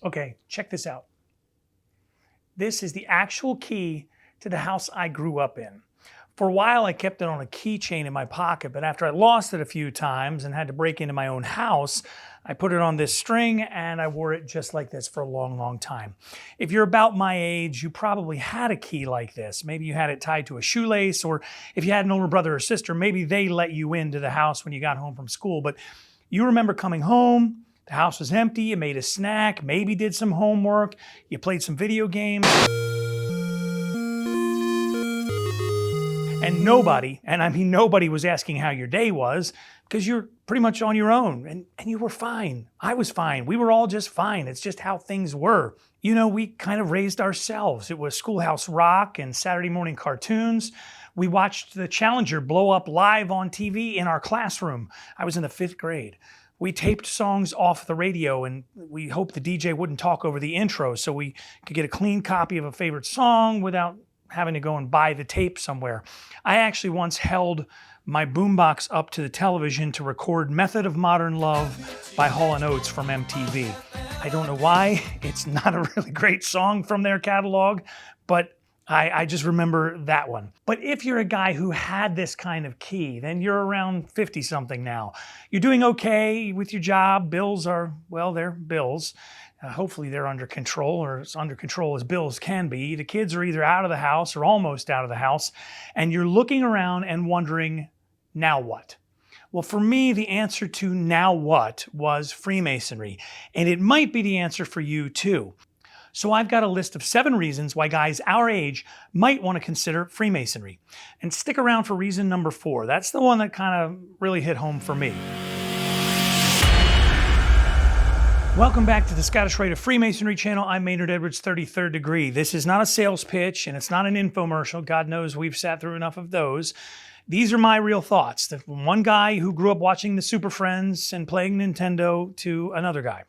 Okay, check this out. This is the actual key to the house I grew up in. For a while, I kept it on a keychain in my pocket, but after I lost it a few times and had to break into my own house, I put it on this string and I wore it just like this for a long, long time. If you're about my age, you probably had a key like this. Maybe you had it tied to a shoelace, or if you had an older brother or sister, maybe they let you into the house when you got home from school. But you remember coming home, the house was empty, you made a snack, maybe did some homework, you played some video games. And nobody, and I mean nobody, was asking how your day was, because you're pretty much on your own, and you were fine. I was fine. We were all just fine. It's just how things were. You know, we kind of raised ourselves. It was Schoolhouse Rock and Saturday morning cartoons. We watched the Challenger blow up live on TV in our classroom. I was in the 5th grade. We taped songs off the radio, and we hoped the DJ wouldn't talk over the intro so we could get a clean copy of a favorite song without having to go and buy the tape somewhere. I actually once held my boombox up to the television to record Method of Modern Love by Hall & Oates from MTV. I don't know why. It's not a really great song from their catalog, but I just remember that one. But if you're a guy who had this kind of key, then you're around 50-something now. You're doing okay with your job. Bills are, well, they're bills. Hopefully they're under control, or as under control as bills can be. The kids are either out of the house or almost out of the house, and you're looking around and wondering, now what? Well, for me, the answer to now what was Freemasonry, and it might be the answer for you too. So I've got a list of 7 reasons why guys our age might want to consider Freemasonry. And stick around for reason number 4. That's the one that kind of really hit home for me. Welcome back to the Scottish Rite of Freemasonry channel. I'm Maynard Edwards, 33rd degree. This is not a sales pitch, and it's not an infomercial. God knows we've sat through enough of those. These are my real thoughts. From one guy who grew up watching the Super Friends and playing Nintendo to another guy.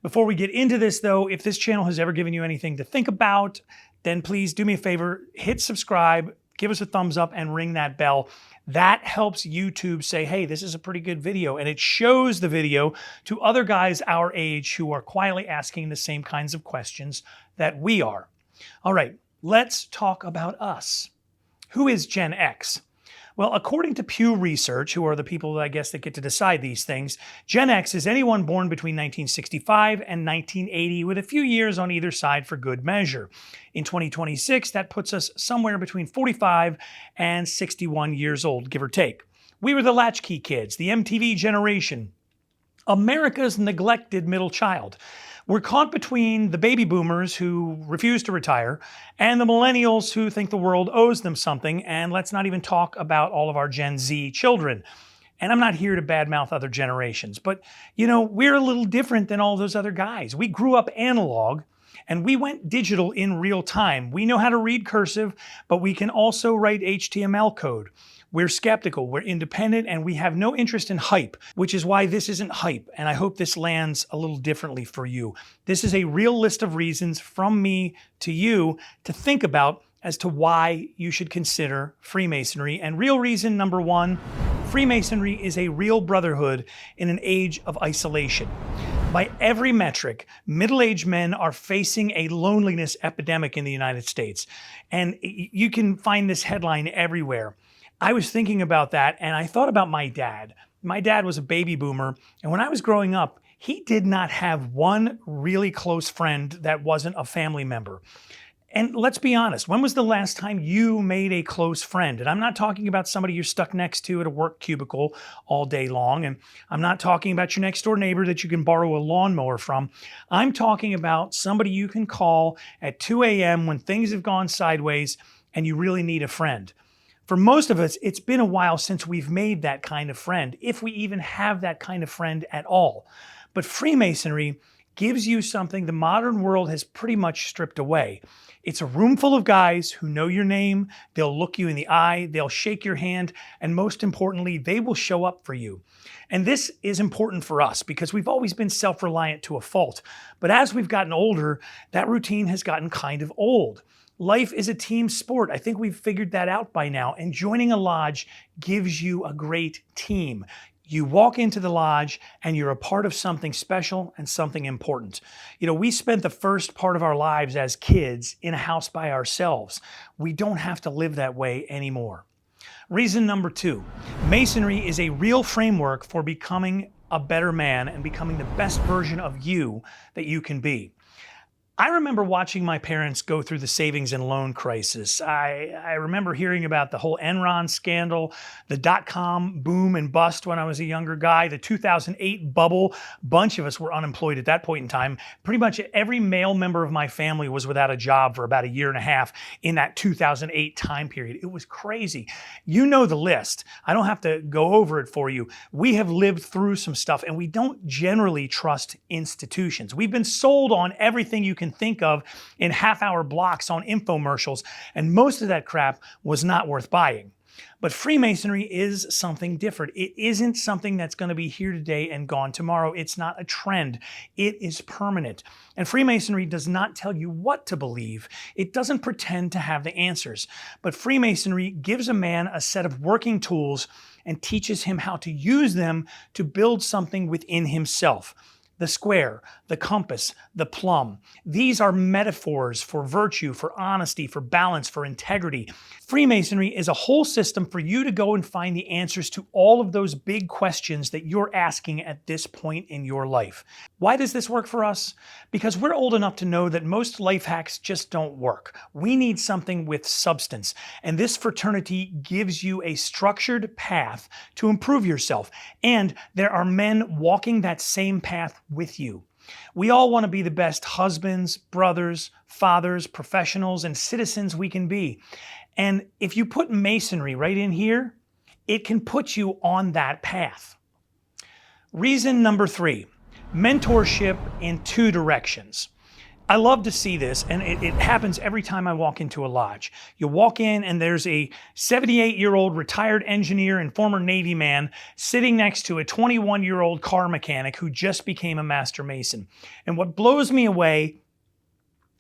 Before we get into this though, if this channel has ever given you anything to think about, then please do me a favor, hit subscribe, give us a thumbs up, and ring that bell. That helps YouTube say, hey, this is a pretty good video, and it shows the video to other guys our age who are quietly asking the same kinds of questions that we are. All right, let's talk about us. Who is Gen X? Well, according to Pew Research, who are the people that I guess that get to decide these things, Gen X is anyone born between 1965 and 1980 with a few years on either side for good measure. In 2026, that puts us somewhere between 45 and 61 years old, give or take. We were the latchkey kids, the MTV generation, America's neglected middle child. We're caught between the baby boomers who refuse to retire and the millennials who think the world owes them something, and let's not even talk about all of our Gen Z children. And I'm not here to badmouth other generations, but you know, we're a little different than all those other guys. We grew up analog and we went digital in real time. We know how to read cursive, but we can also write HTML code. We're skeptical, we're independent, and we have no interest in hype, which is why this isn't hype, and I hope this lands a little differently for you. This is a real list of reasons from me to you to think about as to why you should consider Freemasonry. And real reason number 1, Freemasonry is a real brotherhood in an age of isolation. By every metric, middle-aged men are facing a loneliness epidemic in the United States. And you can find this headline everywhere. I was thinking about that, and I thought about my dad. My dad was a baby boomer, and when I was growing up, he did not have one really close friend that wasn't a family member. And let's be honest, when was the last time you made a close friend? And I'm not talking about somebody you're stuck next to at a work cubicle all day long, and I'm not talking about your next door neighbor that you can borrow a lawnmower from. I'm talking about somebody you can call at 2 a.m. when things have gone sideways and you really need a friend. For most of us, it's been a while since we've made that kind of friend, if we even have that kind of friend at all. But Freemasonry gives you something the modern world has pretty much stripped away. It's a room full of guys who know your name, they'll look you in the eye, they'll shake your hand, and most importantly, they will show up for you. And this is important for us because we've always been self-reliant to a fault. But as we've gotten older, that routine has gotten kind of old. Life is a team sport. I think we've figured that out by now. And joining a lodge gives you a great team. You walk into the lodge and you're a part of something special and something important. You know, we spent the first part of our lives as kids in a house by ourselves. We don't have to live that way anymore. Reason number 2, Masonry is a real framework for becoming a better man and becoming the best version of you that you can be. I remember watching my parents go through the savings and loan crisis. I remember hearing about the whole Enron scandal, the dot-com boom and bust when I was a younger guy, the 2008 bubble. A bunch of us were unemployed at that point in time. Pretty much every male member of my family was without a job for about a year and a half in that 2008 time period. It was crazy. You know the list. I don't have to go over it for you. We have lived through some stuff, and we don't generally trust institutions. We've been sold on everything you can think of in half-hour blocks on infomercials, and most of that crap was not worth buying. But Freemasonry is something different. It isn't something that's going to be here today and gone tomorrow. It's not a trend. It is permanent. And Freemasonry does not tell you what to believe. It doesn't pretend to have the answers. But Freemasonry gives a man a set of working tools and teaches him how to use them to build something within himself. The square, the compass, the plumb. These are metaphors for virtue, for honesty, for balance, for integrity. Freemasonry is a whole system for you to go and find the answers to all of those big questions that you're asking at this point in your life. Why does this work for us? Because we're old enough to know that most life hacks just don't work. We need something with substance. And this fraternity gives you a structured path to improve yourself. And there are men walking that same path with you. We all want to be the best husbands, brothers, fathers, professionals, and citizens we can be. And if you put Masonry right in here, it can put you on that path. Reason number 3, mentorship in 2 directions. I love to see this, and it happens every time I walk into a lodge. You walk in and there's a 78-year-old retired engineer and former Navy man sitting next to a 21-year-old car mechanic who just became a Master Mason. And what blows me away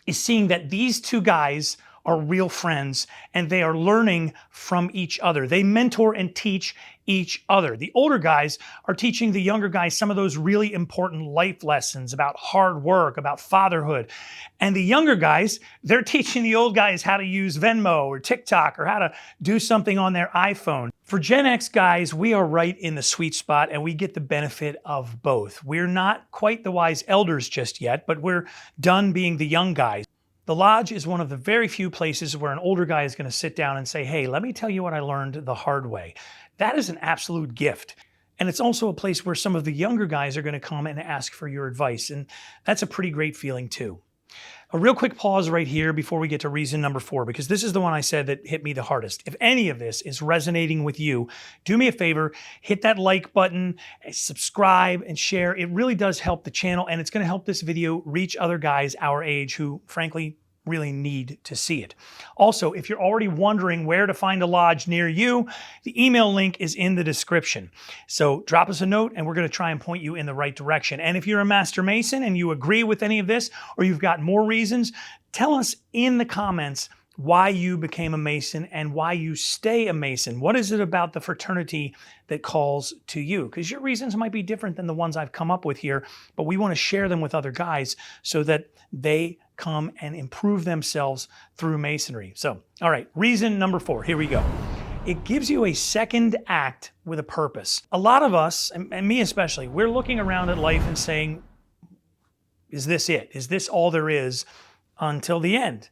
is seeing that these 2 guys are real friends and they are learning from each other. They mentor and teach each other. The older guys are teaching the younger guys some of those really important life lessons about hard work, about fatherhood. And the younger guys, they're teaching the old guys how to use Venmo or TikTok or how to do something on their iPhone. For Gen X guys, we are right in the sweet spot and we get the benefit of both. We're not quite the wise elders just yet, but we're done being the young guys. The lodge is one of the very few places where an older guy is going to sit down and say, hey, let me tell you what I learned the hard way. That is an absolute gift. And it's also a place where some of the younger guys are going to come and ask for your advice. And that's a pretty great feeling too. A real quick pause right here before we get to reason number 4, because this is the one I said that hit me the hardest. If any of this is resonating with you, do me a favor, hit that like button, subscribe, and share. It really does help the channel, and it's going to help this video reach other guys our age who, frankly, really need to see it. Also, if you're already wondering where to find a lodge near you, the email link is in the description. So drop us a note and we're going to try and point you in the right direction. And if you're a Master Mason and you agree with any of this, or you've got more reasons, tell us in the comments why you became a Mason and why you stay a Mason. What is it about the fraternity that calls to you? Because your reasons might be different than the ones I've come up with here, but we want to share them with other guys so that they come and improve themselves through Masonry. So, all right, reason number 4, here we go. It gives you a second act with a purpose. A lot of us, and me especially, we're looking around at life and saying, is this it? Is this all there is until the end?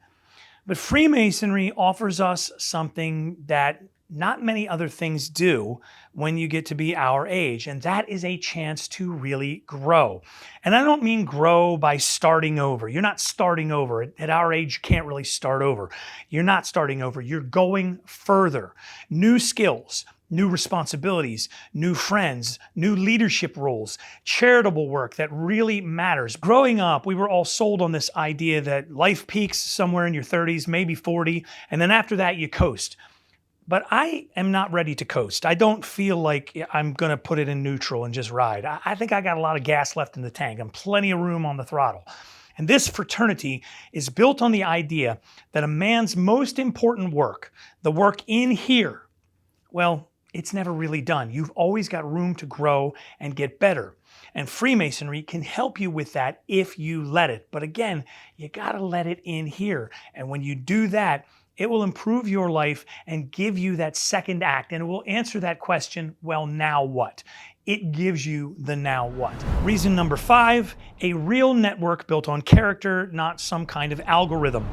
But Freemasonry offers us something that not many other things do when you get to be our age, and that is a chance to really grow. And I don't mean grow by starting over. You're not starting over. At our age, you can't really start over. You're not starting over. You're going further. New skills, new responsibilities, new friends, new leadership roles, charitable work that really matters. Growing up, we were all sold on this idea that life peaks somewhere in your 30s, maybe 40, and then after that you coast. But I am not ready to coast. I don't feel like I'm going to put it in neutral and just ride. I think I got a lot of gas left in the tank and plenty of room on the throttle. And this fraternity is built on the idea that a man's most important work, the work in here, well, it's never really done. You've always got room to grow and get better. And Freemasonry can help you with that if you let it. But again, you gotta let it in here. And when you do that, it will improve your life and give you that second act. And it will answer that question, well, now what? It gives you the now what. Reason number 5, a real network built on character, not some kind of algorithm.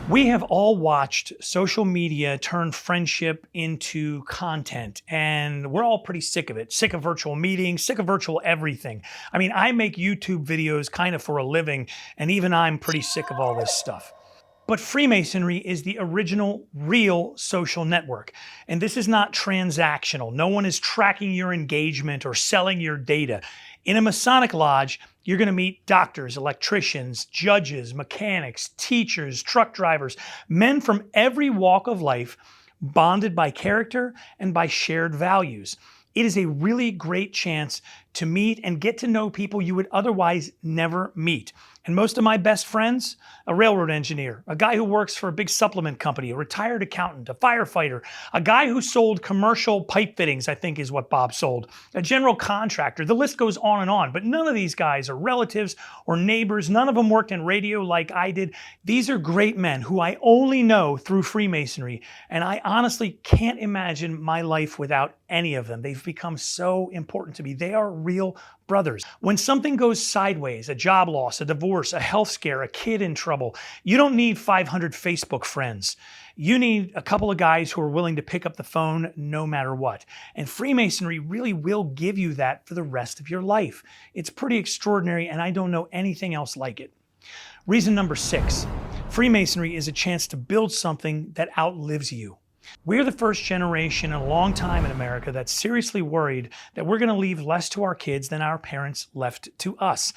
We have all watched social media turn friendship into content, and we're all pretty sick of it. Sick of virtual meetings, sick of virtual everything. I mean, I make YouTube videos kind of for a living, and even I'm pretty sick of all this stuff. But Freemasonry is the original, real social network. And this is not transactional. No one is tracking your engagement or selling your data. In a Masonic lodge, you're going to meet doctors, electricians, judges, mechanics, teachers, truck drivers, men from every walk of life, bonded by character and by shared values. It is a really great chance to meet and get to know people you would otherwise never meet. And most of my best friends, a railroad engineer, a guy who works for a big supplement company, a retired accountant, a firefighter, a guy who sold commercial pipe fittings, I think is what Bob sold, a general contractor. The list goes on and on, but none of these guys are relatives or neighbors. None of them worked in radio like I did. These are great men who I only know through Freemasonry, and I honestly can't imagine my life without any of them. They've become so important to me. They are real brothers. When something goes sideways, a job loss, a divorce, a health scare, a kid in trouble, you don't need 500 Facebook friends. You need a couple of guys who are willing to pick up the phone no matter what. And Freemasonry really will give you that for the rest of your life. It's pretty extraordinary, and I don't know anything else like it. Reason number 6, Freemasonry is a chance to build something that outlives you. We're the first generation in a long time in America that's seriously worried that we're going to leave less to our kids than our parents left to us.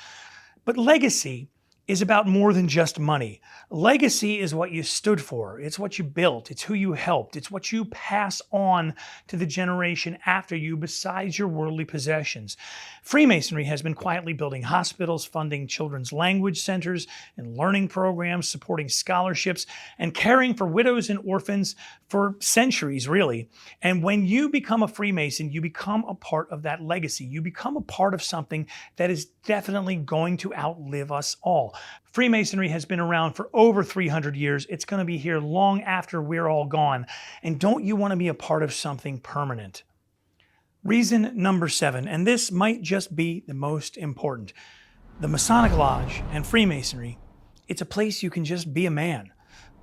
But legacy is about more than just money. Legacy is what you stood for. It's what you built. It's who you helped. It's what you pass on to the generation after you besides your worldly possessions. Freemasonry has been quietly building hospitals, funding children's language centers and learning programs, supporting scholarships, and caring for widows and orphans for centuries, really. And when you become a Freemason, you become a part of that legacy. You become a part of something that is definitely going to outlive us all. Freemasonry has been around for over 300 years. It's going to be here long after we're all gone. And don't you want to be a part of something permanent? Reason number 7, and this might just be the most important. The Masonic Lodge and Freemasonry, it's a place you can just be a man.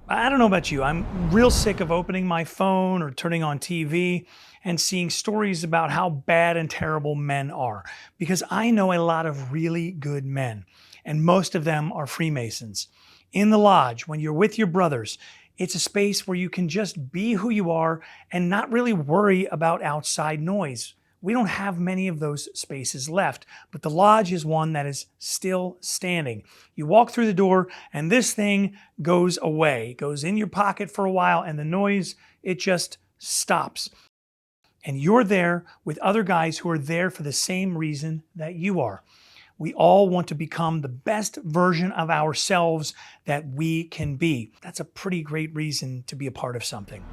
I don't know about you, I'm real sick of opening my phone or turning on TV and seeing stories about how bad and terrible men are, because I know a lot of really good men, and most of them are Freemasons. In the lodge, when you're with your brothers, it's a space where you can just be who you are and not really worry about outside noise. We don't have many of those spaces left, but the lodge is one that is still standing. You walk through the door and this thing goes away. It goes in your pocket for a while and the noise, it just stops. And you're there with other guys who are there for the same reason that you are. We all want to become the best version of ourselves that we can be. That's a pretty great reason to be a part of something.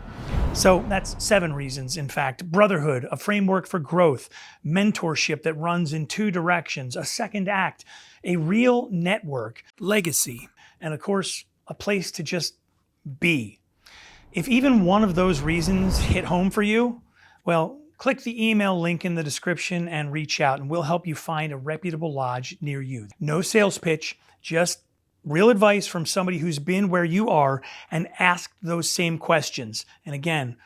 So that's 7 reasons, in fact. Brotherhood, a framework for growth, mentorship that runs in 2 directions, a second act, a real network, legacy, and of course, a place to just be. If even one of those reasons hit home for you, well, click the email link in the description and reach out, and we'll help you find a reputable lodge near you. No sales pitch, just real advice from somebody who's been where you are and asked those same questions. And again,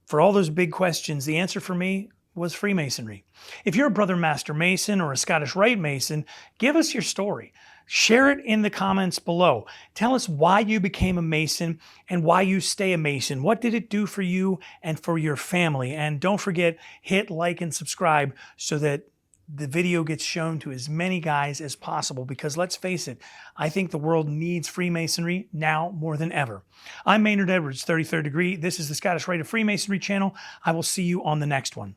for all those big questions, the answer for me was Freemasonry. If you're a Brother Master Mason or a Scottish Rite Mason, give us your story. Share it in the comments below. Tell us why you became a Mason and why you stay a Mason. What did it do for you and for your family? And don't forget, hit like and subscribe so that the video gets shown to as many guys as possible, because let's face it, I think the world needs Freemasonry now more than ever. I'm Maynard Edwards, 33rd degree. This is the Scottish Rite of Freemasonry channel. I will see you on the next one.